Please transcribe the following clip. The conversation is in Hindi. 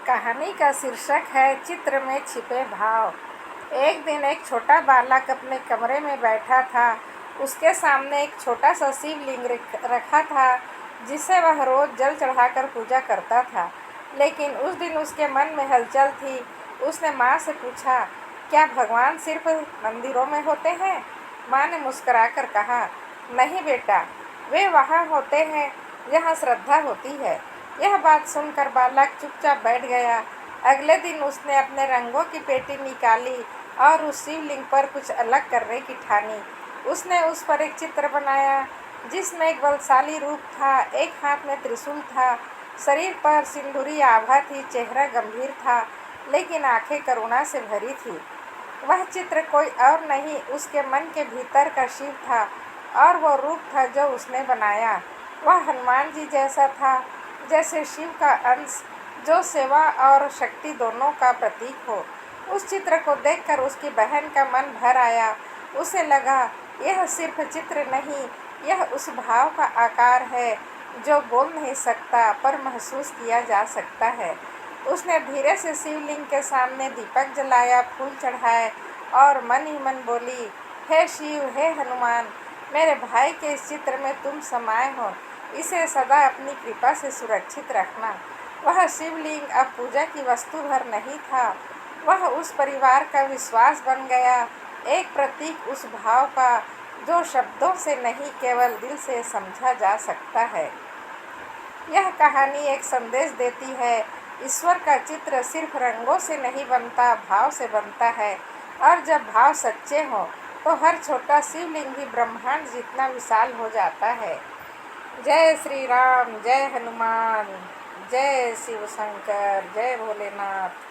कहानी का शीर्षक है चित्र में छिपे भाव। एक दिन एक छोटा बालक अपने कमरे में बैठा था। उसके सामने एक छोटा सा शिवलिंग रखा था जिसे वह रोज जल चढ़ाकर पूजा करता था। लेकिन उस दिन उसके मन में हलचल थी। उसने माँ से पूछा, क्या भगवान सिर्फ मंदिरों में होते हैं? माँ ने मुस्कुराकर कहा, नहीं बेटा, वे वहाँ होते हैं जहाँ श्रद्धा होती है। यह बात सुनकर बालक चुपचाप बैठ गया। अगले दिन उसने अपने रंगों की पेटी निकाली और उस शिवलिंग पर कुछ अलग करने की ठानी। उसने उस पर एक चित्र बनाया जिसमें एक बलशाली रूप था। एक हाथ में त्रिशूल था, शरीर पर सिंदूरी आभा थी, चेहरा गंभीर था लेकिन आंखें करुणा से भरी थी। वह चित्र कोई और नहीं, उसके मन के भीतर का शिव था और वो रूप था जो उसने बनाया। वह हनुमान जी जैसा था, जैसे शिव का अंश जो सेवा और शक्ति दोनों का प्रतीक हो। उस चित्र को देखकर उसकी बहन का मन भर आया। उसे लगा, यह सिर्फ चित्र नहीं, यह उस भाव का आकार है जो बोल नहीं सकता पर महसूस किया जा सकता है। उसने धीरे से शिवलिंग के सामने दीपक जलाया, फूल चढ़ाए और मन ही मन बोली, हे शिव, हे हनुमान, मेरे भाई के इस चित्र में तुम समाये हो, इसे सदा अपनी कृपा से सुरक्षित रखना। वह शिवलिंग अब पूजा की वस्तु भर नहीं था, वह उस परिवार का विश्वास बन गया, एक प्रतीक उस भाव का जो शब्दों से नहीं केवल दिल से समझा जा सकता है। यह कहानी एक संदेश देती है, ईश्वर का चित्र सिर्फ रंगों से नहीं बनता, भाव से बनता है। और जब भाव सच्चे हों तो हर छोटा शिवलिंग भी ब्रह्मांड जितना विशाल हो जाता है। जय श्री राम, जय हनुमान, जय शिव शंकर, जय भोलेनाथ।